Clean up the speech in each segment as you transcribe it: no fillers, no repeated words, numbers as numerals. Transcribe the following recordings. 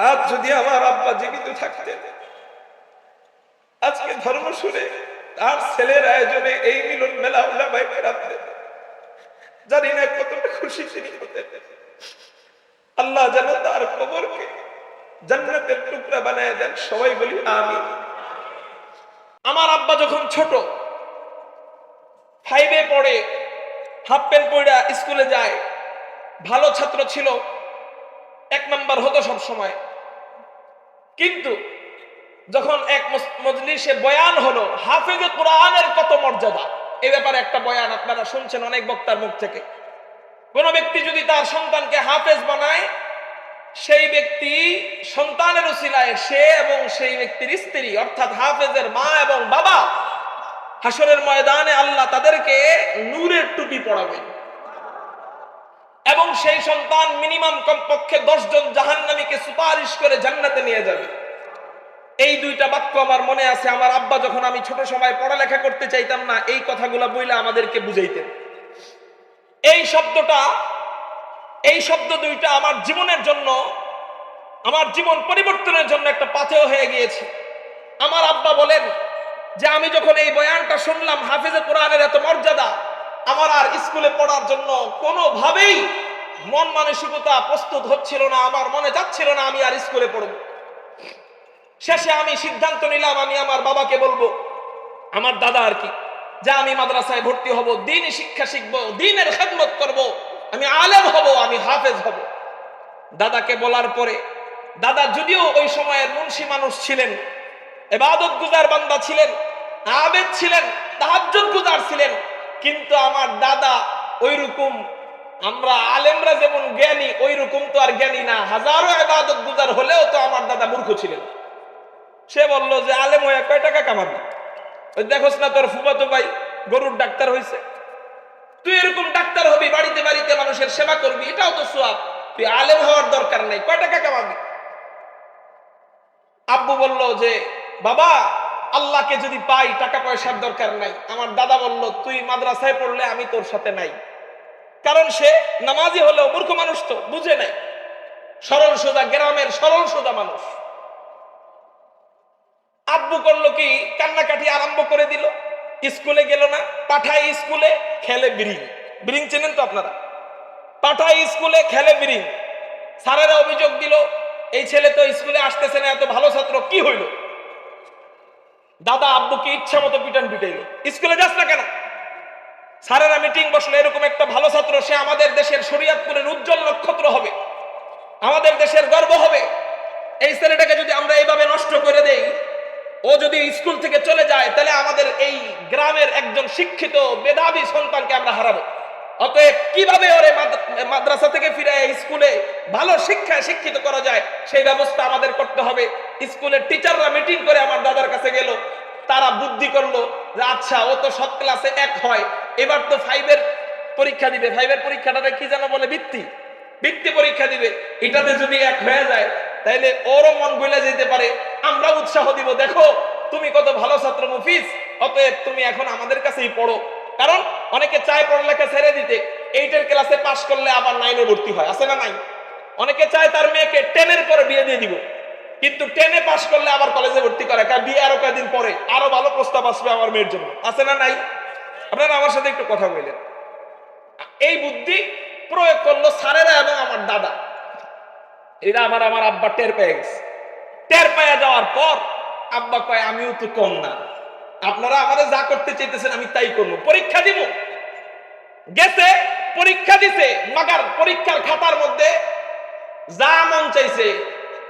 আজ যদি আমার আব্বা জীবিত থাকতেন, আজকে ধর্মসুরে তার ছেলের আয়োজনে এই মিলন মেলা উলামায়ে কেরামদের, জানি না কতটা খুশি তিনি হতেন। আল্লাহ যেন তার কবরকে জান্নাতের টুকরা বানায় দেন, সবাই বলি আমিন। আমার আব্বা যখন ছোট, 5-এ পড়ে, হাফ প্যান্ট পরে স্কুলে যায়, ভালো ছাত্র ছিল, 1 নাম্বার হতো সব সময়। কিন্তু যখন এক মজলিসে বয়ান হলো হাফেজে কোরআনের কত মর্যাদা, এই ব্যাপারে একটা বয়ান আপনারা শুনছেন অনেক বক্তার মুখ থেকে। কোন ব্যক্তি যদি তার সন্তানকে হাফেজ বানায়, সেই ব্যক্তি সন্তানের উসিলায় সে এবং সেই ব্যক্তির স্ত্রী অর্থাৎ হাফেজের মা এবং বাবা হাসরের ময়দানে আল্লাহ তাদেরকে নূরের টুপি পরাবেন এবং সেই সন্তান মিনিমাম কমপক্ষে 10 জন জাহান্নামীকে সুপারিশ করে জান্নাতে নিয়ে যাবে। এই দুইটা বাক্য আমার মনে আছে। আমার আব্বা যখন আমি ছোট সময় পড়ালেখা করতে চাইতাম না, এই কথাগুলো বইলা আমাদেরকে বুঝাইতেন। এই শব্দ দুইটা আমার জীবনের জন্য, আমার জীবন পরিবর্তনের জন্য একটা পাথেয় হয়ে গিয়েছে। আমার আব্বা বলেন যে আমি যখন এই বয়ানটা শুনলাম হাফেজে কোরআনের এত মর্যাদা, আমার আর স্কুলে পড়ার জন্য কোনোভাবেই মন মানসিকতা প্রস্তুত হচ্ছিল না, আমার মনে যাচ্ছিল না আমি আর স্কুলে পড়ব। শেষে আমি সিদ্ধান্ত নিলাম আমি আমার বাবাকে বলবো, আমার দাদা আর কি, যে আমি মাদ্রাসায় ভর্তি হব, দ্বীনি শিক্ষা শিখবো, দ্বীনের খেদমত করব, আমি আলেম হব, আমি হাফেজ হব। দাদাকে বলার পরে দাদা যদিও ওই সময়ের মুন্সি মানুষ ছিলেন, ইবাদত গুজার বান্দা ছিলেন, আবেদ ছিলেন, তাহাজ্জুদ গুজার ছিলেন, কিন্তু আমার দাদা ওইরকম আমরা আলেমরা যেমন জ্ঞানী ওই রকম তো আর জ্ঞানী না। হাজারো ইবাদত গুজার হলেও তো আমার দাদা মূর্খ ছিলেন। সে বলল যে আলেম হয়ে কয় টাকা কামাবি? ওই দেখোস না তোর ফুফাতো ভাই গরুর ডাক্তার হয়েছে, তুই এরকম ডাক্তার হবি, বাড়িতে বাড়িতে মানুষের সেবা করবি, এটাও তো সওয়াব, তুই আলেম হওয়ার দরকার নেই, কয় টাকা কামাবি? আব্বু বলল যে বাবা আল্লাহকে যদি পাই টাকা পয়সার দরকার নাই। আমার দাদা বলল তুই মাদ্রাসায় পড়লে আমি তোর সাথে নাই। কারণ সে নামাজি হলেও মূর্খ মানুষ, তো বুঝে নাই, সরল সোজা গ্রামের সরল সোজা মানুষ। আব্বু করলো কি, কান্নাকাটি আরম্ভ করে দিল, স্কুলে গেল না, পাঠায় স্কুলে খেলে বিরিং। বিরিং চেনেন তো আপনারা? পাঠায় স্কুলে খেলে বিরিং। স্যারেরা অভিযোগ দিল এই ছেলে তো স্কুলে আসতেছে না, এত ভালো ছাত্র, কি হইল? দাদা আব্বুকে ইচ্ছা মতো পিটান পিটাইল, স্কুলে যাস না কেন? স্যারেরা মিটিং বসলো, এরকম একটা ভালো ছাত্র, সে আমাদের দেশের শরীয়তপুরের উজ্জ্বল নক্ষত্র হবে, আমাদের দেশের গর্ব হবে। এই ছেলেটাকে যদি আমরা এইভাবে নষ্ট করে দেই, ও যদি স্কুল থেকে চলে যায়, তাহলে আমাদের এই গ্রামের একজন শিক্ষিত মেধাবী সন্তানকে আমরা হারাবো। অতএব কিভাবে ওরে মাদ্রাসা থেকে ফিরে স্কুলে ভালো শিক্ষায় শিক্ষিত করা যায় সেই ব্যবস্থা আমাদের করতে হবে। স্কুলের টিচাররা মিটিং করে আমার দাদার কাছে গেল, তারা বুদ্ধি করলো যে আচ্ছা ও তো সব ক্লাসে 1 হয়, এবার তো 5-এর পরীক্ষা দিবে। 5-এর পরীক্ষাটাকে কি যেন বলে, বৃত্তি পরীক্ষা দিবে। এটাতে যদি 1 হয়ে যায় তাইলে ওরও মন গলে যেতে পারে, আমরা উৎসাহ দিব, দেখো তুমি কত ভালো ছাত্র মুফিজ, অতএব তুমি এখন আমাদের কাছেই পড়ো। কারণ অনেকে চায় পড়ালেখা ছেড়ে দিতে, 8-এর ক্লাসে পাশ করলে আবার 9-এ ভর্তি হয়, আছে না নাই? অনেকে চায় তার মেয়েকে 10-এর পরে বিয়ে দিয়ে দিব, কিন্তু 10-এ পাশ করলে আবার কলেজে ভর্তি করে, কারণ বিয়ে আরো কয়েকদিন পরে আরো ভালো প্রস্তাব আসবে আমার মেয়ের জন্য, আছে না নাই? আপনারা আমার সাথে একটু কথা বললেন। এই বুদ্ধি প্রয়োগ করলো স্যারেরা এবং আমার দাদা। এরা আমার আব্বা টের পেয়ে গেছে। টের পেয়ে যাওয়ার পর আব্বা কয় আমিও তো কম না, আপনারা আমাদের যা করতে চাইতেছেন আমি তাই করবো, পরীক্ষা দিব। গেছে, পরীক্ষা দিছে, মাগার পরীক্ষার খাতার মধ্যে যা মন চাইছে,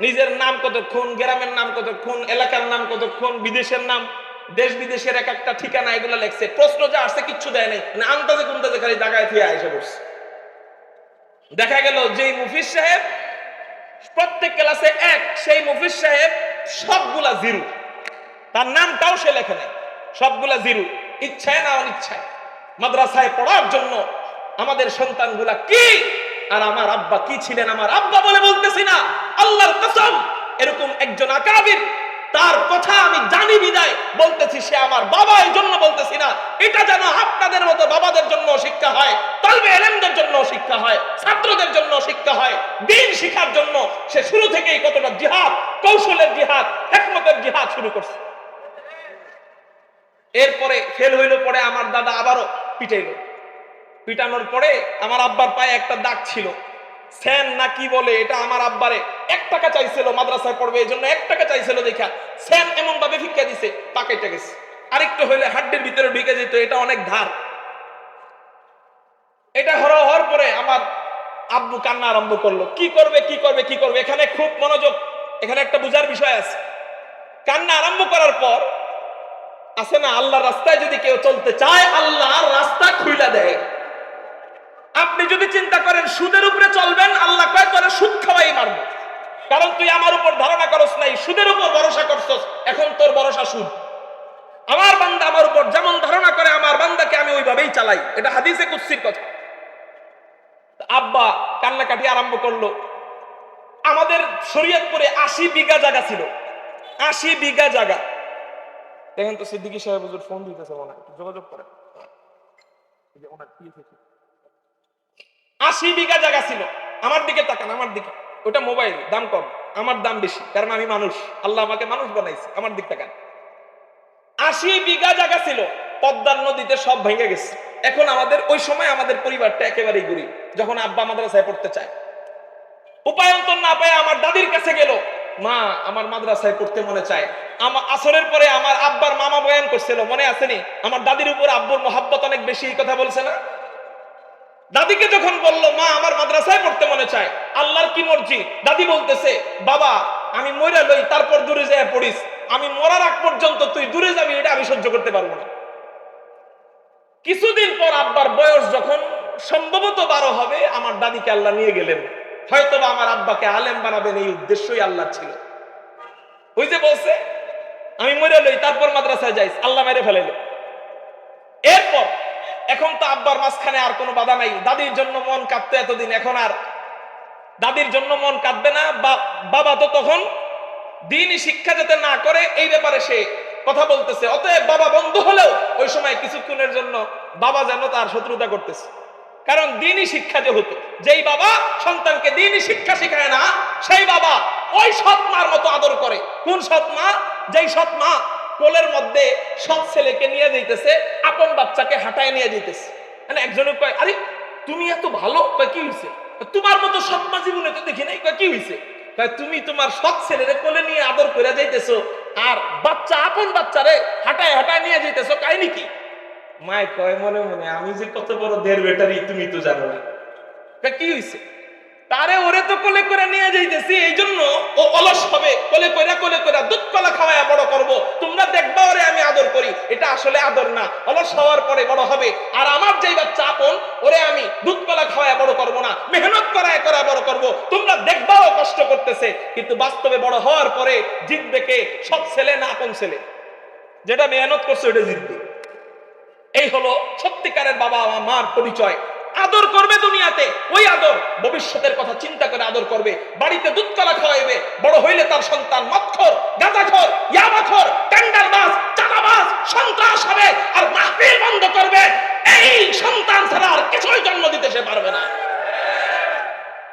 নিজের নাম কতক্ষণ, গ্রামের নাম কতক্ষণ, এলাকার নাম কতক্ষণ, বিদেশের নাম, দেশ বিদেশের এক একটা ঠিকানা, এগুলো লেখছে। প্রশ্ন যা আসছে কিচ্ছু দেয় নাই, মানে আন্দাজে কুন্দাজে খালি দাগায় থিয়ে এসে বসছে। দেখা গেল যে মুফিজ সাহেব প্রত্যেক ক্লাসে 1, সেই মুফিজ সাহেব সবগুলা 0, তার নামটাও সে লেখে নাই, সবগুলা 0। ইচ্ছায় না অনিচ্ছায় মাদ্রাসায় পড়ার জন্য আমাদের সন্তানগুলা কি, আর আমার আব্বা কি ছিলেন। আমার আব্বা বলে বলতেছি না, আল্লাহর কসম, এরকম একজন আকাবির তার কথা আমি জানি বিদায় বলতেছি, সে আমার বাবা, এই জন্য বলতেছি না। এটা যেন আপনাদের মতো বাবাদের জন্য শিক্ষা হয়, তালবে ইলমদের জন্য শিক্ষা হয়, ছাত্রদের জন্য শিক্ষা হয়, দ্বীন শিক্ষার জন্য সে শুরু থেকেই কতটা জিহাদ, কৌশলের জিহাদ, হিকমতের জিহাদ শুরু করছে। এরপরে ফেল হইল, পরে আমার দাদা আবারও পিটাইল। পিটানোর পরে আমার আব্বার পায়ে একটা দাগ ছিল, সেন না কি বলে, এটা আমার আব্বারে 1 টাকা চাইছিল, মাদ্রাসায় পড়বে এই জন্য 1 টাকা চাইছিল, দেখা সেন এমন ভাবে ভিক্ষা দিছে, পা কেটে গেছে। আরেকটু হইলে হাড্ডির ভিতরে ঢুকে যেত, এটা অনেক ধার। এটা হওয়ার পরে আমার আব্বু কান্না আরম্ভ করলো, কি করবে কি করবে কি করবে। এখানে খুব মনোযোগ, এখানে একটা বুঝার বিষয় আছে। কান্না আরম্ভ করার পর আছে না, আল্লাহর রাস্তায় যদি কেউ চলতে চায়, আল্লাহর রাস্তা খুইলা দেয়। আপনি যদি চিন্তা করেন সুদের উপরে চলবেন, আল্লাহ কয় তোরে সুদ খাওয়াই মারবো, কারণ তুই আমার উপর ধারণা করস নাই, সুদের উপর ভরসা করছস, এখন তোর ভরসা সুদ। আমার বান্দা আমার উপর যেমন ধারণা করে, আমার বান্দাকে আমি ওইভাবেই চালাই, এটা হাদিসে কুদসির কথা। আব্বা কান্নাকাটি আরম্ভ করলো। আমাদের শরীয়তপুরে 80 বিঘা জায়গা ছিল, 80 বিঘা জায়গা। দেখেন তো সিদ্দিকী সাহেব হুজুর ফোন দিতেছে, মনে হয় যোগাযোগ করেন। 80 বিঘা জায়গা ছিল। আমার দিকে তাকান, আমার দিকে, ওটা মোবাইল, দাম কম, আমার দাম বেশি, কারণ আমি মানুষ, আল্লাহ আমাকে মানুষ বানাইছে। আমার দিক তাকান, 80 বিঘা জায়গা ছিল, পদ্মার নদীতে সব ভেঙে গেছে। এখন আমাদের ওই সময় আমাদের পরিবারটা একেবারেই গরিব। যখন আব্বা মাদ্রাসায় পড়তে চায়, উপায়ন্তর না পেয়ে আমার দাদির কাছে গেল, মা আমার মাদ্রাসায় পড়তে মনে চায়। আমার আসরের পরে আমার আব্বার মামা বয়ান করছিল, মনে আসেনি? আমার দাদির উপর আব্বুর মহাব্বত অনেক বেশি, এই কথা বলছে না? দাদিকে যখন বললো মা আমার মাদ্রাসায় পড়তে মনে চায়, আল্লাহর কি মর্জি, দাদি বলতেছে বাবা আমি মরে লই, তারপর দূরে যায় পড়িস, আমি মরার আগ পর্যন্ত তুই দূরে যাবি, এটা আমি সহ্য করতে পারবো না। কিছুদিন পর আব্বার বয়স যখন সম্ভবত 12 হবে, আমার দাদিকে আল্লাহ নিয়ে গেলেন। হয়তোবা আমার আব্বাকে আলেম বানাবেন, এই উদ্দেশ্যই আল্লাহ ছিল। ওই যে বলছে আমি মরে লই তারপর মাদ্রাসায় যাইস, আল্লাহ মেরে ফেলাইল। এরপর এখন তো আব্বার মাঝখানে আর কোনো বাধা নাই। দাদির জন্য মন কাঁদতো এতদিন, এখন আর দাদির জন্য মন কাঁদবে না। বাবা তো তখন দ্বীনি শিক্ষা যাতে না করে এই ব্যাপারে সে কথা বলতেছে। অতএব বাবা বন্ধ হলেও ওই সময় কিছুক্ষণের জন্য বাবা যেন তার শত্রুতা করতেছে। কারণ দ্বীনি শিক্ষা যে হতো, যেই বাবা সন্তানকে দ্বীনি শিক্ষা শিখায় না, সেই বাবা ওই সৎ মার মতো আদর করে। কোন সৎ মা? যেই সৎ মা কোলের মধ্যে সৎ ছেলেকে নিয়ে যাইতেছে, আপন বাচ্চাকে হাঁটায় নিয়ে যাইতেছে। মানে একজনে কয় আরে তুমি এত ভালো, কয় কি হয়েছে? তোমার মতো সৎ মা জীবনে তো দেখি নাই। কয় কি হয়েছে? তুমি তোমার সৎ ছেলেরে কোলে নিয়ে আদর করে যাইতেছো, আর বাচ্চা আপন বাচ্চারে হাঁটায় হাঁটায় নিয়ে যাইতেছো, কাহিনী কি? মায় কয় মনে মনে আমি যে কত বড় দের বেটারি তুমি তো জানো না। কি হয়েছে? তারে ওরে তো কোলে করে নিয়ে যাইতেছি, এই জন্য ও অলস হবে, কোলে কইরা দুধ কলা খাওয়ায়া বড় করব, তোমরা দেখবা ওরে আমি আদর করি। এটা আসলে আদর না, অলস হওয়ার পরে বড় হবে। আর আমার যেই বাচ্চা আপন, ওরে আমি দুধ কলা খাওয়ায়া বড় করব না, মেহনত করায় বড় করব। তোমরা দেখবাও কষ্ট করতেছে, কিন্তু বাস্তবে বড় হওয়ার পরে জিতবে কে? সৎ ছেলে না আপন ছেলে? যেটা মেহনত করছে ওটা জিতবে। এই হলো সত্যিকারের বাবা মার পরিচয়। আদর করবে দুনিয়াতে, ওই আদর ভবিষ্যতের কথা চিন্তা করে আদর করবে। বাড়িতে দুধ কলা খাওয়াইবে, বড় হইলে তার সন্তান মদখোর, গাঁজাখোর, ইয়াবাখোর, টেন্ডারবাজ, চাঁদাবাজ, সন্ত্রাস হবে, আর মাহফিল বন্ধ করবে। এই সন্তান ছাড়া আর কিছুই জন্ম দিতে সে পারবে না।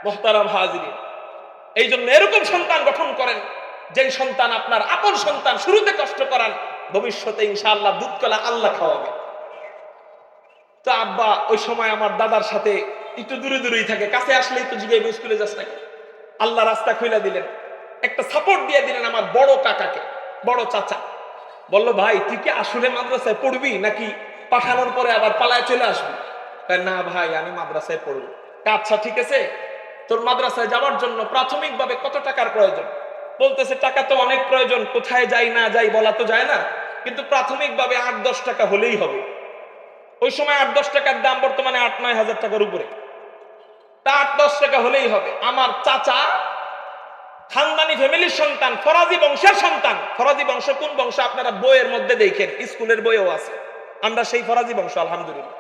মুহতারাম হাজিরিন, এই জন্য এরকম সন্তান গঠন করেন, যেই সন্তান আপনার আপন সন্তান, শুরুতে কষ্ট করান, ভবিষ্যতে ইনশাআল্লাহ দুধ কলা আল্লাহ খাওয়াবে। তো আব্বা ওই সময় আমার দাদার সাথে একটু দূরে দূরেই থাকে, কাছে আসলেই তো জিজ্ঞাসা স্কুলে যাস নাকি। আল্লাহ রাস্তা খুলে দিলেন, একটা সাপোর্ট দিয়ে দিলেন আমার বড় কাকাকে, বড় চাচা। বলল ভাই তুই কি আসলে মাদ্রাসায় পড়বি নাকি পাঠানোর পরে আবার পালায় চলে আসবি? না ভাই আমি মাদ্রাসায় পড়বো। আচ্ছা ঠিক আছে, তোর মাদ্রাসায় যাওয়ার জন্য প্রাথমিকভাবে কত টাকার প্রয়োজন? বলতেছে টাকা তো অনেক প্রয়োজন, কোথায় যাই না যাই বলা তো যায় না, কিন্তু প্রাথমিকভাবে 8-10 টাকা হলেই হবে। ওই সময় 8-10 টাকার দাম বর্তমানে 8-9 হাজার টাকার উপরে। তা 8-10 টাকা হলেই হবে। আমার চাচা খানদানি ফ্যামিলির সন্তান, ফরাজি বংশের সন্তান। ফরাজি বংশ কোন বংশ আপনারা বইয়ের মধ্যে দেখেন, স্কুলের বইও আছে, আমরা সেই ফরাজি বংশ আলহামদুলিল্লাহ।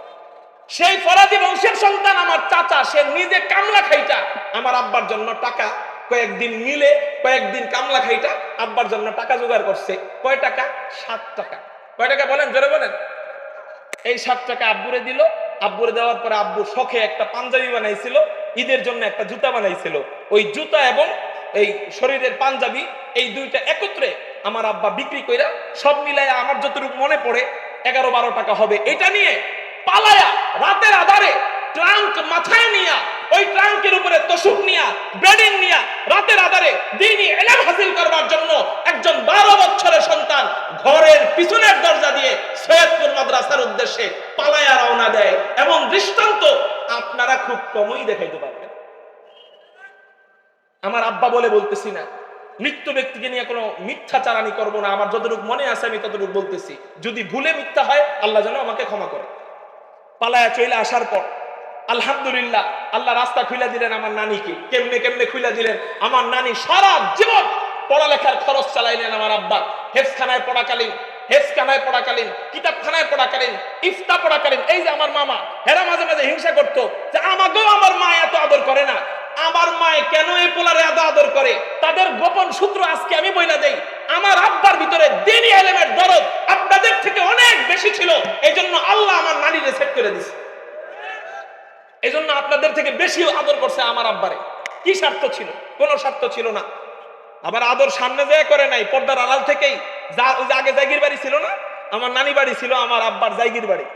সেই ফরাজি বংশের সন্তান আমার চাচা, সে নিজে কামলা খাইটা আমার আব্বার জন্য টাকা কয়েকদিন মিলে কয়েকদিন কামলা খাইটা আব্বার জন্য টাকা জোগাড় করছে। কয় টাকা? 7 টাকা। কয় টাকা বলেন, জোরে বলেন। এই 7 টাকা আব্বুরে দিল। আব্বুরে দেওয়ার পরে আব্বু শখে একটা পাঞ্জাবি বানাইছিল, ঈদের জন্য একটা জুতা বানাইছিল। ওই জুতা এবং এই শরীরের পাঞ্জাবি, এই দুইটা একত্রে আমার আব্বা বিক্রি কইরা সব মিলায় আমার যতটুকু মনে পড়ে 11-12 টাকা হবে। এটা নিয়ে পালায়া রাতের আধারে ট্রাঙ্ক মাথায় নিয়া, ওই ট্রাঙ্কের উপরে তোশক নিয়া, বেডিং নিয়া, রাতের আধারে দ্বীনি ইলম হাসিল করবার জন্য একজন 12 বছরের সন্তান ঘরের পিছনের দরজা দিয়ে সৈয়দপুর মাদ্রাসার উদ্দেশ্যে পালায়া রওনা দেয়। এবং দৃষ্টান্ত আপনারা খুব কমই দেখাইতে পারবেন। আমার আব্বা বলে বলতেছি না, মৃত্যু ব্যক্তিকে নিয়ে কোনো মিথ্যাচারানি করবো না। আমার যতটুকু মনে আছে আমি ততটুকু বলতেছি। যদি ভুলে মিথ্যা হয় আল্লাহ যেন আমাকে ক্ষমা করে। পালায়া চলে আসার পর আলহামদুলিল্লাহ আল্লাহ রাস্তা খুলে দিলেন আমার নানিকে। কেমনে কেমনে খুলে দিলেন? আমার নানি সারা জীবন পড়ালেখার খরচ চালাইলেন আমার আব্বা। হেফখানায় পড়াকালীন, কিতাবখানায় পড়াকালীন, ইফতা পড়াকালীন। এই যে আমার মামা, হেরা মাঝে মাঝে হিংসা করতো যে আমাকেও আমার মা এত আদর করে না। আমার মায়ে কেন এই পোলারে এত আদর করে? তাদের গোপন সূত্র আজকে আমি বইলা দেই। আমার আব্বার ভিতরে দ্বীনি ইলমের দরদ আপনাদের থেকে অনেক বেশি ছিল। এই জন্য আল্লাহ আমার নানিরে সেট করে দিছে। এই জন্য আপনাদের থেকে বেশি আদর করছে আমার আব্বারে। কি স্বার্থ ছিল? কোনো স্বার্থ ছিল না। আবার আদর সামনে যায় করে নাই, পর্দার আড়াল থেকেই। আগে জায়গির বাড়ি ছিল না, আমার নানি বাড়ি ছিল আমার আব্বার জায়গির বাড়ি।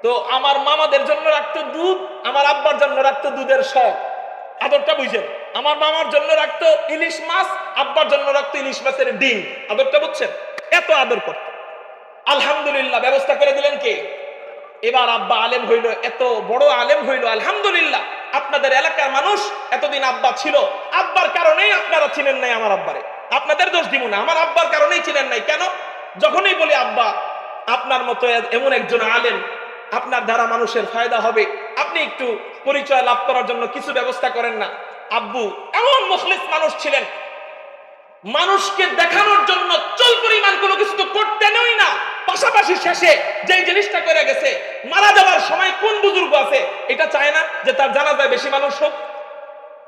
তো আমার মামাদের জন্য রাখতো দুধ, আমার আব্বার জন্য রাখতো দুধের শখ। আদরটা বুঝছেন? আমার মামার জন্য রাখতো ইলিশ মাছ, আব্বার জন্য রাখতো ইলিশ মাছের ডিম। আদরটা বুঝছেন? এত আদর করতো। আলহামদুলিল্লাহ ব্যবস্থা করে দিলেন কে? এবার আব্বা আলেম হইল, এত বড় আলেম হইল আলহামদুলিল্লাহ। আপনাদের এলাকার মানুষ এতদিন আব্বা ছিল, আব্বার কারণেই আপনারা চিনেন নাই আমার আব্বারে। আপনাদের দোষ দিব না, আমার আব্বার কারণেই চিনেন নাই। কেন? যখনই বলি আব্বা আপনার মতো এমন একজন আলেম, আপনার দ্বারা মানুষের ফায়দা হবে, আপনি একটু পরিচয় লাভ করার জন্য কিছু ব্যবস্থা করেন না। আব্বু এমন মুখলিস মানুষ ছিলেন, মানুষকে দেখানোর জন্য চল পরিমাণ কোনো কিছু তো করতেনই না। পাশাপাশি শেষে যে জিনিসটা করে গেছে, মারা যাওয়ার সময় কোন বুজুর্গ আছে এটা চায় না যে তার জানাজায় বেশি মানুষ হোক?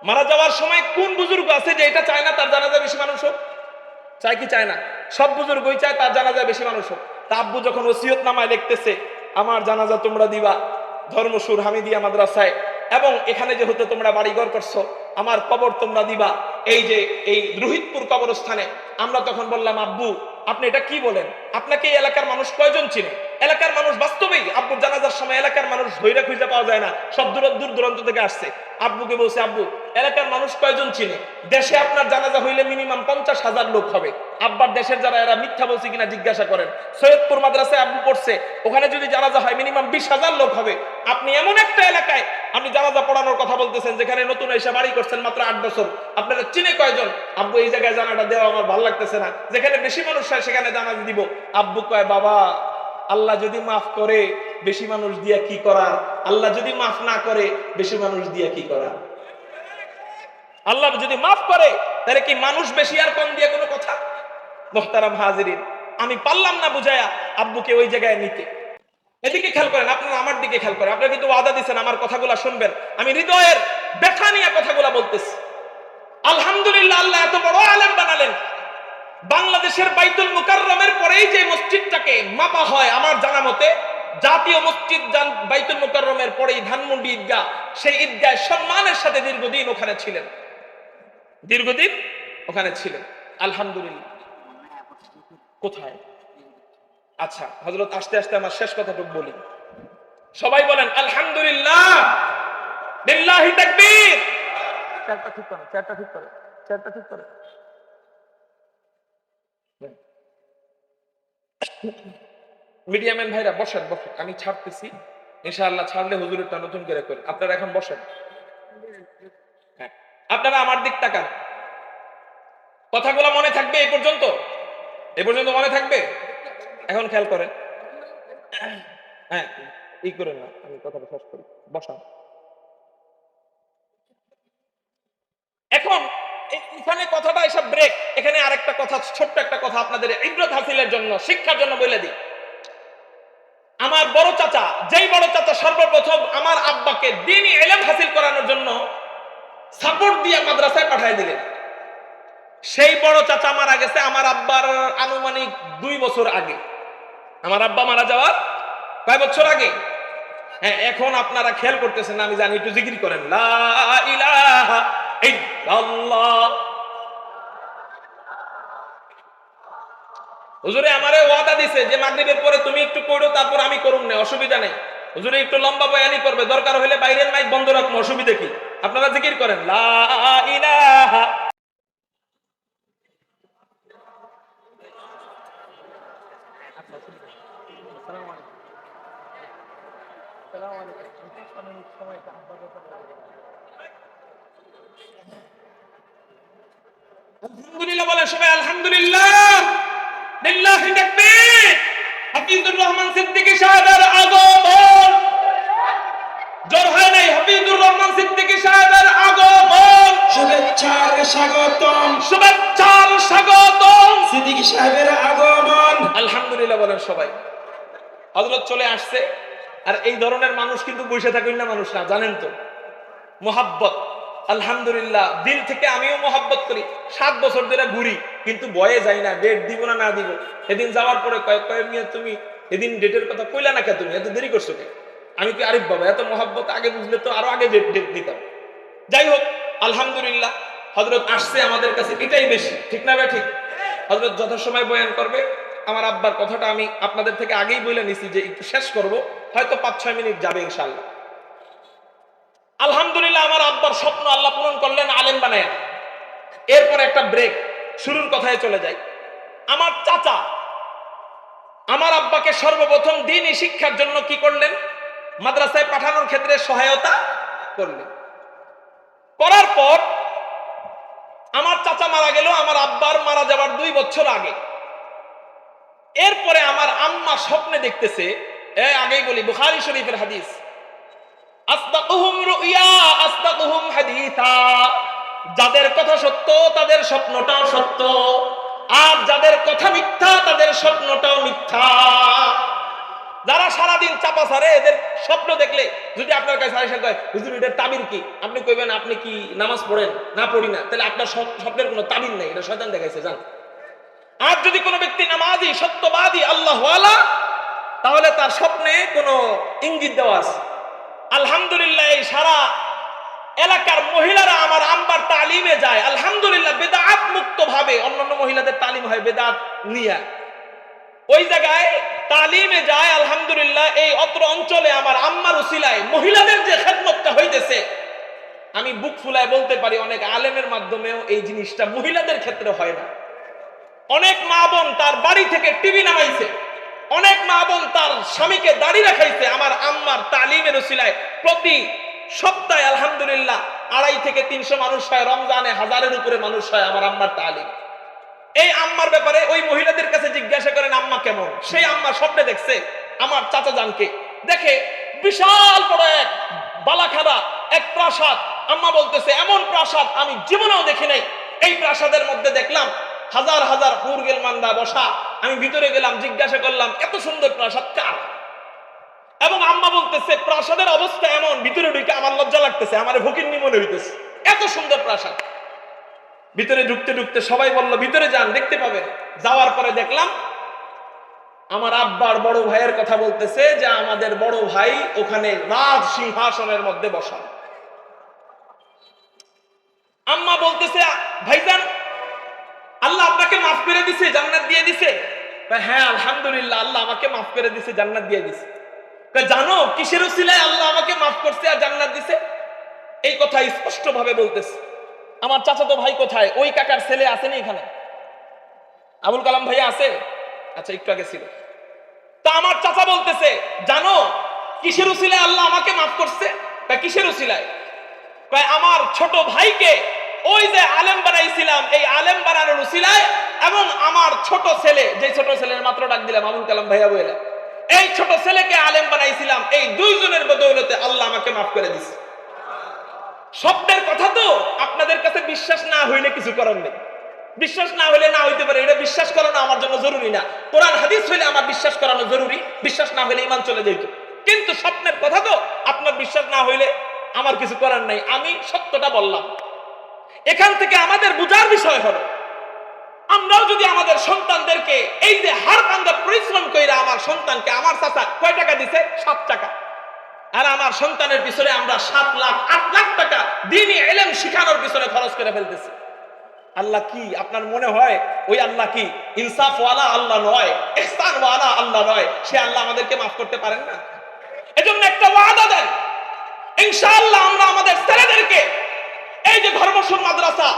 মারা যাওয়ার সময় কোন বুজুর্গ আছে যে এটা চায় না তার জানাজায় বেশি মানুষ হোক? চায় কি চায় না? সব বুজুর্গই চায় তার জানাজায় বেশি মানুষ হোক। তা আব্বু যখন ওসিয়ত নামায় লিখতেছে আমার জানাজা তোমরা দিবা ধর্মসুর হামিদিয়া মাদ্রাসায়, এবং এখানে যেহেতু তোমরা বাড়িঘর করছো আমার কবর তোমরা দিবা এই যে এই রোহিতপুর কবরস্থানে। আমরা তখন বললাম আব্বু আপনি এটা কি বলেন? আপনাকে এই এলাকার মানুষ কয়জন চিনে? এলাকার মানুষ বাস্তবেই আব্বুর জানাজার সময় এলাকার মানুষ ধৈর্য খুঁজে পাওয়া যায় না, সব দূর দূরান্ত থেকে আসছে। আব্বুকে বলছে আব্বু এলাকার মানুষ কয়জন চিনে? দেশে আপনার জানাজা হইলে মিনিমাম 50,000 লোক হবে। আব্বার দেশের যারা এরা মিথ্যা বলছে কিনা জিজ্ঞাসা করেন। সৈয়দপুর মাদ্রাসায় আব্বু পড়ছে, ওখানে যদি জানাজা হয় মিনিমাম 20,000 লোক হবে। আপনি এমন একটা এলাকায় আপনি জানাজা পড়ানোর কথা বলতেছেন যেখানে নতুন এসে বাড়ি করছেন মাত্র 8 বছর, আপনারা চিনে কয়জন? আব্বু এই জায়গায় জানাটা দেওয়া আমার ভালো লাগতেছে না, যেখানে বেশি মানুষ হয় সেখানে জানাজা দিব। আব্বু কয় বাবা আল্লাহ যদি মাফ করে বেশি মানুষ দিয়া কি করার, আল্লাহ যদি মাফ না করে বেশি মানুষ দিয়া কি করার? আল্লাহ যদি মাফ করে তাহলে কি মানুষ বেশি আর কম দিয়ে কোনো কথা? মুহতারাম হাজিরিন, আমি পারলাম না বুঝায়া আব্বুকে ওই জায়গায় নিতে। এদিকে খেয়াল করেন, আপনারা আমার দিকে খেয়াল করেন। আপনারা কিন্তু ওয়াদা দিচ্ছেন আমার কথাগুলা শুনবেন, আমি হৃদয়ের ব্যথা নিয়ে কথাগুলা বলতেছি। আলহামদুলিল্লাহ আল্লাহ এত বড় আলেম বানালেন। বাংলাদেশের বাইতুল মুকাররমের পরেই যে মসজিদটাকে মাপা হয় আমার জানা মতে, জাতীয় মসজিদ বাইতুল মুকাররমের পরেই ধানমন্ডি ঈদগাহ, সেই ঈদগায় সম্মানের সাথে দীর্ঘদিন ওখানে ছিলেন, দীর্ঘদিন ওখানে ছিলেন। আলহামদুলিল্লাহ। কোথায়? আচ্ছা হযরত আস্তে আস্তে আমার শেষ কথাটুকু বলি। সবাই বলেন আলহামদুলিল্লাহ, লিল্লাহি তাকবীর। চেয়ারটা ঠিক করে, চেয়ারটা ঠিক করে, চেয়ারটা ঠিক করে। মিডিয়াম্যান ভাইরা বসেন, বসেন, আমি ছাড়তেছি ইনশাআল্লাহ। ছাড়লে হুজুরেরটা নতুন করে করেন। আপনারা এখন বসেন। হ্যাঁ, আপনারা আমার দিক তাকান। কথাগুলো মনে থাকবে এই পর্যন্ত? এই পর্যন্ত মনে থাকবে? এখন খেয়াল করেন। হ্যাঁ ই করেন না, আমি কথাটা শেষ করি। বসান। এখন এখানে কথাটা এসব ব্রেক। এখানে আরেকটা কথা, ছোট্ট একটা কথা আপনাদের ইবরত হাসিলের জন্য, শিক্ষার জন্য বলে দিই। আমার বড় চাচা, যেই বড় চাচা সর্বপ্রথম আমার আব্বাকে দ্বীনি ইলম হাসিল করানোর জন্য সাপোর্ট দিয়ে মাদ্রাসায় পাঠিয়ে দিলেন, সেই বড় চাচা মারা গেছে আমার আব্বার আনুমানিক 2 বছর আগে। আমার আব্বা মারা যাওয়ার কয় বছর আগে? হ্যাঁ, এখন আপনারা খেয়াল করতেছেন না আমি জানি, একটু জিকির করেন লা ইলাহা ইল্লাল্লাহ। হুজুরে আমারে ওয়াদা দিছে যে মাগরিবের পরে তুমি একটু পড়ো, তারপর আমি করুম না, অসুবিধা নেই। হুজুরে একটু লম্বা বয়ানি করবে, দরকার হলে বাইরের মাইক বন্ধ রাখবো, অসুবিধা কি? আপনারা জিকির করেন লা ইলাহা। আলহামদুলিল্লাহ বলে সবাই, আলহামদুলিল্লাহ। লিল্লাহি তাকবীর। হাফিজুর রহমান সিদ্দিকী সাহেবের আগমন। জোর হয় নাই, হাফিজুর রহমান সিদ্দিকী সাহেবের আগমন। শুভেচ্ছার স্বাগতম, শুভেচ্ছার স্বাগতম। সিদ্দিকী সাহেবের আগমন। আলহামদুলিল্লাহ বলেন সবাই। হযরত চলে আসছে। আর এই ধরনের মানুষ কিন্তু বসে থাকেন না মানুষ না, জানেন তো। মোহাব্বত, আলহামদুলিল্লাহ, দিল থেকে আমিও মোহাব্বত করি। 7 বছর ধরে ঘুরি, কিন্তু বয়ে যাই না, ডেট দিব না না দিব। এদিন যাওয়ার পরে কয়েক মিনিট তুমি এদিন ডেটের কথা কইলা না কে, তুমি এত দেরি করছো কে? আমি কি আরিফ বাবা, এত মোহাব্বত আগে বুঝলে তো আরো আগে ডেট দিতাম। যাই হোক, আলহামদুলিল্লাহ হযরত আসছে আমাদের কাছে, এটাই বেশি, ঠিক না ভাই? ঠিক। হযরত যথাসময় বয়ান করবে। আমার আব্বার কথাটা আমি আপনাদের থেকে আগেই বলে নিছি যে একটু শেষ করব, হয়তো 5-6 মিনিট যাবে ইনশাআল্লাহ। আলহামদুলিল্লাহ আমার আব্বার স্বপ্ন আল্লাহ পূরণ করলেন, আলেম বানায়। এরপর একটা ব্রেক, শুরুর কথায় চলে যাই। আমার চাচা আমার আব্বাকে সর্বপ্রথম দ্বীনি শিক্ষার জন্য কি করলেন? মাদ্রাসায় পাঠানোর ক্ষেত্রে সহায়তা করলেন। করার পর আমার চাচা মারা গেল আমার আব্বার মারা যাওয়ার 2 বছর আগে। এরপরে আমার আম্মা স্বপ্নে দেখতেছে, আগেই বলি বুখারী শরীফের হাদিস, আসদাকুহুম রুইয়া আসদাকুহুম হাদিসা। যাদের কথা সত্য তাদের স্বপ্নটাও সত্য, আর যাদের কথা মিথ্যা তাদের স্বপ্নটাও মিথ্যা। যারা সারাদিন চাপা সারে, এদের স্বপ্ন দেখলে যদি আপনার কাছে আয়েশা কয় হুজুর এটার তাবির কি, আপনি কইবেন আপনি কি নামাজ পড়েন? না পড়ি না। তাহলে আপনার স্বপ্নের কোনো তাবির নেই, এটা শয়তান দেখাইছে, জান। আর যদি কোনো ব্যক্তি নামাজি, সত্যবাদী, আল্লাহওয়ালা, তাহলে তার স্বপ্নে কোনো ইঙ্গিত দেওয়া আছে। আলহামদুলিল্লাহ এই সারা এলাকার মহিলারা আমার আম্বার তালিমে যায়, আলহামদুলিল্লাহ, বেদাত মুক্ত ভাবে। অন্যান্য মহিলাদের তালিম হয় বেদাত নিয়া, ওই জায়গায় তালিমে যায় আলহামদুলিল্লাহ। এই অত্র অঞ্চলে আমার আম্মার উসিলায় মহিলাদের যে খেদমতটা হইতেছে, আমি বুক ফুলায় বলতে পারি অনেক আলেমের মাধ্যমেও এই জিনিসটা মহিলাদের ক্ষেত্রে হয় না। অনেক মা বোন তার বাড়ি থেকে টিভি নামাইছে, অনেক মা বোন তার স্বামীকে দাড়ি রাখাইছে আমার আম্মার তালিমের উসিলায়। প্রতি সপ্তাহে আলহামদুলিল্লাহ 250 থেকে 300 মানুষ হয়, রমজানে 1000-এর উপরে মানুষ হয় আমার আম্মার তালিম। এই আম্মার ব্যাপারে ওই মহিলাদের কাছে জিজ্ঞাসা করেন আম্মা কেমন। সেই আম্মা স্বপ্নে দেখছে আমার চাচা জানকে, দেখে বিশাল বড় এক বালাখানা, এক প্রাসাদ। আম্মা বলতেছে এমন প্রাসাদ আমি জীবনেও দেখি নাই। এই প্রাসাদের মধ্যে দেখলাম হাজার হাজার হুর গেলমানরা বসা। আমি ভিতরে গেলাম, জিজ্ঞাসা করলাম এত সুন্দর প্রাসাদ কার? এবং আম্মা বলতেছে প্রাসাদের অবস্থা এমন, ভিতরে ঢুকে আমার লজ্জা লাগতেছে, আমার ভকিন্নি মনে হইতেছে, এত সুন্দর প্রাসাদ। ভিতরে ঢুকতে ঢুকতে সবাই বলল ভিতরে যান, দেখতে পাবেন। যাওয়ার পরে দেখলাম আমার আব্বার বড় ভাইয়ের কথা বলতেছে যে আমাদের বড় ভাই ওখানে রাজ সিংহাসনের মধ্যে বসা। আম্মা বলতেছে ভাইজান আল্লাহ আপনাকে মাফ করে দিছে, জান্নাত দিয়ে দিছে? হ্যাঁ আলহামদুলিল্লাহ, আল্লাহ আমাকে মাফ করে দিছে, জান্নাত দিয়ে দিছে। জানো কিসের উসিলায় আল্লাহ আমাকে মাফ করছে আর জান্নাত দিছে? এই কথা স্পষ্ট ভাবে বলতেছে। আমার চাচাতো ভাই কোথায়? ওই কাকার ছেলে আসেনি এখানে, আবুল কালাম ভাইয়া আছে? আচ্ছা, একটু আগে ছিল। তা আমার চাচা বলতেছে জানো কিসের উসিলায় আল্লাহ আমাকে মাফ করছে? কিসের উসিলায়? আমার ছোট ভাইকে ওই যে আলেম বানাইছিলাম, এই আলেম বানানোর উসিলায়, এবং আমার ছোট ছেলে, যে ছোট ছেলের মাত্র ডাক দিলাম আবুল কালাম ভাইয়া বইলা, এই ছোট ছেলেকে আলেম বানাইছিলাম, এই 2 জনের বদৌলতে আল্লাহ আমাকে মাফ করে দিছে। স্বপ্নের কথা তো আপনাদের কাছে বিশ্বাস না হইলে কিছু করার নেই। বিশ্বাস না হইলে না হইতে পারে, এটা বিশ্বাস করানো আমার জন্য জরুরি না। কোরআন হাদিস হইলে আমার বিশ্বাস করানো জরুরি, বিশ্বাস না হইলে ঈমান চলে যেত। কিন্তু স্বপ্নের কথা তো আপনার বিশ্বাস না হইলে আমার কিছু করার নাই। আমি সত্যটা বললাম। এখান থেকে আমাদের বুঝার বিষয় হলো আমরাও যদি আমাদের সন্তানদেরকে এই যে হাড় ভাঙা পরিশ্রম কইরা আমার সন্তানকে, আমার চাচা কয় টাকা দিছে? 7 টাকা, আর আমার সন্তানের পিছনে আমরা 7 লাখ 8 লাখ টাকা দ্বীনি ইলম শিখানোর পিছনে খরচ করে ফেলতেছি। আল্লাহ কি আপনার মনে হয় ওই আল্লাহ কি ইনসাফওয়ালা আল্লাহ নয়, ইহসানওয়ালা আল্লাহ নয়? সে আল্লাহ আমাদেরকে মাফ করতে পারেন না? এজন্য একটা ওয়াদা দেন, ইনশাআল্লাহ আমরা আমাদের ছেলেদেরকে এই যে ধর্মসুর মাদ্রাসা,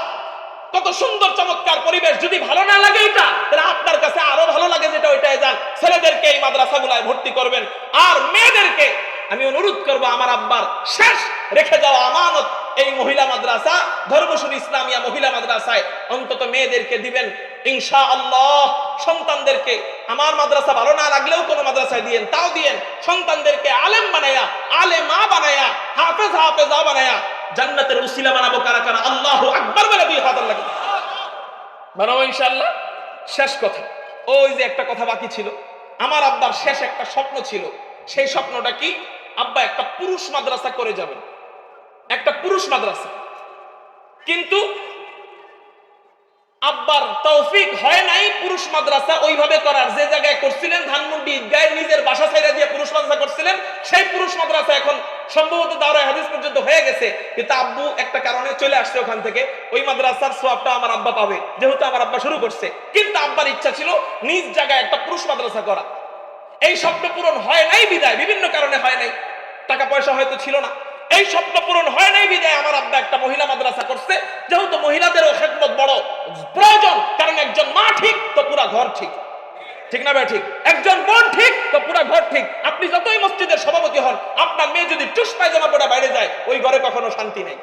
কত সুন্দর চমৎকার পরিবেশ, যদি ভালো না লাগে এটা, তাহলে আপনার কাছে আরো ভালো লাগে যেটা ওইটাই যান, ছেলেদেরকে এই মাদ্রাসাগুলোয় ভর্তি করবেন। আর মেয়েদেরকে আমি অনুরোধ করব, আমার আব্বার শেষ রেখে যাওয়া আমানত এই মহিলা মাদ্রাসা, ধর্মসুর ইসলামিয়া মহিলা মাদ্রাসায় অন্তত মেয়েদেরকে দিবেন ইনশাআল্লাহ। সন্তানদেরকে আমার মাদ্রাসা ভালো না লাগলেও কোনো মাদ্রাসায় দিয়েন, তাও দিয়েন। সন্তানদেরকে আলেম বানায়া, আলেমা বানায়া, হাফেজা বানায়া জান্নাতের উসিলা বানাবো। কারা কারা আল্লাহু আকবার বলে 2 হাত লাগে বানাবো ইনশাআল্লাহ। শেষ কথা, ওই যে একটা কথা বাকি ছিল, আমার আব্বার শেষ একটা স্বপ্ন ছিল। সেই স্বপ্নটা কি? আব্বা একটা পুরুষ মাদ্রাসা করে যাবেন, একটা পুরুষ মাদ্রাসা। কিন্তু আব্বার তৌফিক হয় নাই পুরুষ মাদ্রাসা ওইভাবে করার। যে জায়গায় করছিলেন ধানমন্ডি ঈদগাহের নিজের বাসা ছাইরা দিয়ে পুরুষ মাদ্রাসা করছিলেন, সেই পুরুষ মাদ্রাসা এখন সম্ভবত দাওরায়ে হাদিস পর্যন্ত হয়ে গেছে। কিন্তু আব্বু একটা কারণে চলে আসছে ওখান থেকে। ওই মাদ্রাসার সওয়াবটা আমার আব্বা পাবে, যেহেতু আমার আব্বা শুরু করছে। কিন্তু আব্বার ইচ্ছা ছিল নিজ জায়গায় একটা পুরুষ মাদ্রাসা করা। এই স্বপ্ন পূরণ হয় নাই বিদায়, বিভিন্ন কারণে হয় নাই, টাকা পয়সা হয়তো ছিল না। এই স্বপ্ন পূরণ হয় নাই বিদায় আমার আব্বা একটা মহিলা মাদ্রাসা করছে। যেহেতু মহিলাদেরও খেদমত বড় প্রয়োজন, কারণ একজন মা ঠিক তো পুরা ঘর ঠিক, ঠিক না ভাই? ঠিক। একজন বোন ঠিক তো পুরা ঘর ঠিক। আপনি যতই মসজিদের সভাপতি হন, আপনার মেয়ে যদি টুস পায়জামা পরে বাইরে যায়, ওই ঘরে কখনো শান্তি নেই।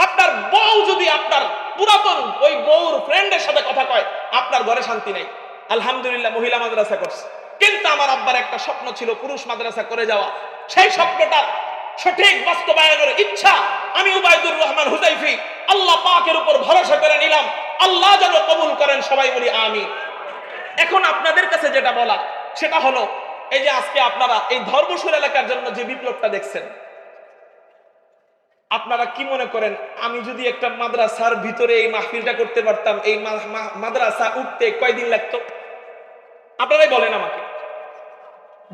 আপনার বউ যদি আপনার পুরাতন ওই বউর ফ্রেন্ডের সাথে কথা কয়, আপনার ঘরে শান্তি নেই। আলহামদুলিল্লাহ মহিলা মাদ্রাসা করছে। কিন্তু আমার আব্বার একটা স্বপ্ন ছিল পুরুষ মাদ্রাসা করে যাওয়া। সেই স্বপ্নটা সঠিক বাস্তবায়নের ইচ্ছা আমি উবাইদুর রহমান হুযাইফি আল্লাহ পাকের উপর ভরসা করে নিলাম। আল্লাহ যেন কবুল করেন, সবাই বলি আমিন। এখন আপনাদের কাছে যেটা বলা, সেটা হলো এই যে আজকে আপনারা এই ধর্মসুর এলাকার জন্য যে বিপ্লবটা দেখছেন, আপনারা কি মনে করেন আমি যদি একটা মাদ্রাসার ভিতরে এই মাহফিলটা করতে পারতাম, এই মাদ্রাসা উঠতে কয়দিন লাগতো? আপনারাই বলেন আমাকে।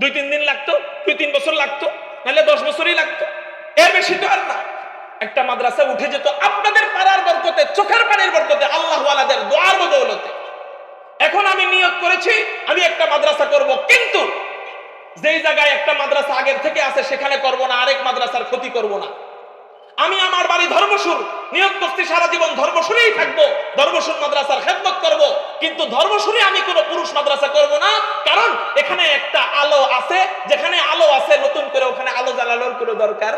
2-3 দিন লাগতো, 2-3 বছর লাগতো, নাহলে 10 বছরই লাগতো, এর বেশি তো আর না। একটা মাদ্রাসা উঠে যেত আপনাদের পাড়ার বরকতে, চোখের পানির বরকতে, আল্লাহ ওয়ালাদের দোয়ার বদৌলতে। এখন আমি নিয়ত করেছি আমি একটা মাদ্রাসা করব, কিন্তু যেই জায়গায় একটা মাদ্রাসা আগের থেকে আছে সেখানে করব না, আরেক মাদ্রাসার ক্ষতি করব না। আমি আমার বাড়ি ধর্মসুর, নিয়ত করছি সারা জীবন ধর্মসুরেই থাকবো, ধর্মসুর মাদ্রাসার খেদমত করব। কিন্তু ধর্মসুরে আমি কোনো পুরুষ মাদ্রাসা করব না, কারণ এখানে একটা আলো আছে, যেখানে আলো আছে নতুন করে ওখানে আলো জ্বালানোর কোনো দরকার।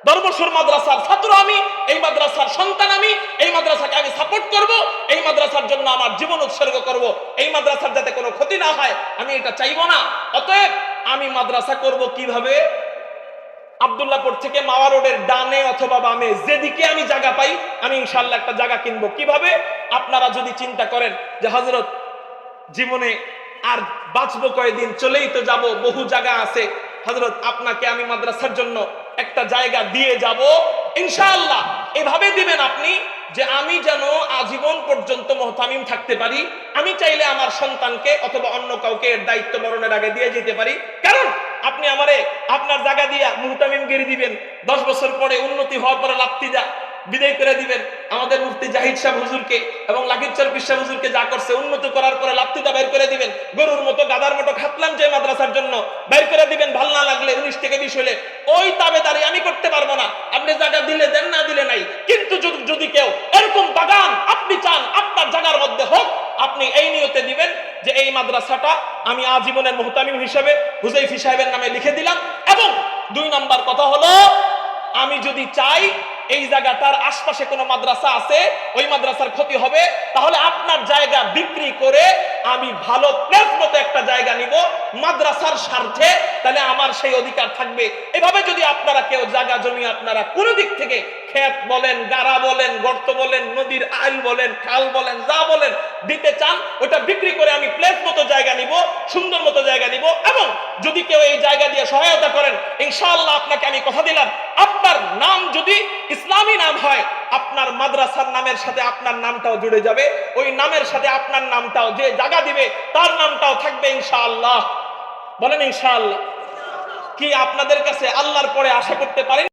ধর্মসুর মাদ্রাসার ছাত্র আমি, এই মাদ্রাসার সন্তান আমি, এই মাদ্রাসাকে আমি সাপোর্ট করব, এই মাদ্রাসার জন্য আমার জীবন উৎসর্গ করব। এই মাদ্রাসার যাতে কোনো ক্ষতি না হয় আমি এটা চাইবো না। অতএব আমি মাদ্রাসা করব কিভাবে? আব্দুল্লাহপুর থেকে মাওয়া রোডের ডানে অথবা বামে যেদিকে আমি জায়গা পাই, আমি ইনশাআল্লাহ একটা জায়গা কিনবো। কিভাবে? আপনারা যদি চিন্তা করেন যে হযরত জীবনে আর বাঁচবো কয়দিন, চলেই তো যাব, বহু জায়গা আছে, হযরত আপনাকে আমি মাদ্রাসার জন্য একটা জায়গা দিয়ে যাব ইনশাআল্লাহ। এভাবে দিবেন আপনি যে আমি যেন আজীবন পর্যন্ত মুহতামিম থাকতে পারি। আমি চাইলে আমার সন্তানকে অথবা অন্য কাউকে এর দায়িত্ব মরণের আগে দিয়ে যেতে পারি। কারণ আপনি আমারে আপনার জায়গা দিয়া মুহতামিমগিরি দিবেন, 10 বছর পরে উন্নতি হওয়ার পরে লাত্তিজা বিদায় করে দিবেন। আমাদের মুফতি জাহিদ সাহেব হুজুরকে এবং লাকিরচর পীর সাহেব হুজুরকে যা করছে, উন্নত করার পরে লাত্তিজা বের করে দিবেন। গরুর মতো গাদার মতো খাতলাম যে মাদ্রাসার জন্য, বের করে দিবেন। ভাল না লাগলে 19 থেকে 20 হলে ওই তাবেদারি আমি করতে পারবো না। আপনি জায়গা দিলে দেন, না দিলে নাই। কিন্তু যদি কেউ এরকম বাগান আপনি চান আপনার জায়গার মধ্যে হোক, আপনি এই নিয়তে দিবেন যে এই মাদ্রাসাটা আমি আজীবনের মুহতামিম হিসেবে হুযাইফি সাহেবের নামে লিখে দিলাম। এবং 2 নাম্বার কথা হলো, আমি যদি চাই এই জায়গাটার আশপাশে কোনো মাদ্রাসা আছে, ওই মাদ্রাসার ক্ষতি হবে, তাহলে আপনার জায়গা বিক্রি করে আমি ভালো প্লেস মতো একটা জায়গা নিব মাদ্রাসার স্বার্থে, তাহলে আমার সেই অধিকার থাকবে। এভাবে যদি আপনারা কেউ জায়গা জমি আপনারা কোনো দিক থেকে ক্ষেত বলেন, গাড়া বলেন, গর্ত বলেন, নদীর আইল বলেন, খাল বলেন, যা বলেন দিতে চান, ওটা বিক্রি করে আমি প্লেস মতো জায়গা নিব, সুন্দর মতো জায়গা নিব। এবং যদি কেউ এই জায়গা দিয়ে সহায়তা করেন, ইনশাআল্লাহ আপনাকে আমি কথা দিলাম, আপনার নাম যদি ইসলামী নাম হয়, আপনার মাদ্রাসার নামের সাথে আপনার নামটাও জুড়ে যাবে, ওই নামের সাথে আপনার নামটাও যে জায়গা দিবে তার নামটাও থাকবে ইনশাআল্লাহ। বলেন ইনশাআল্লাহ। কি আপনাদের কাছে আল্লাহর পরে আশা করতে পারেন?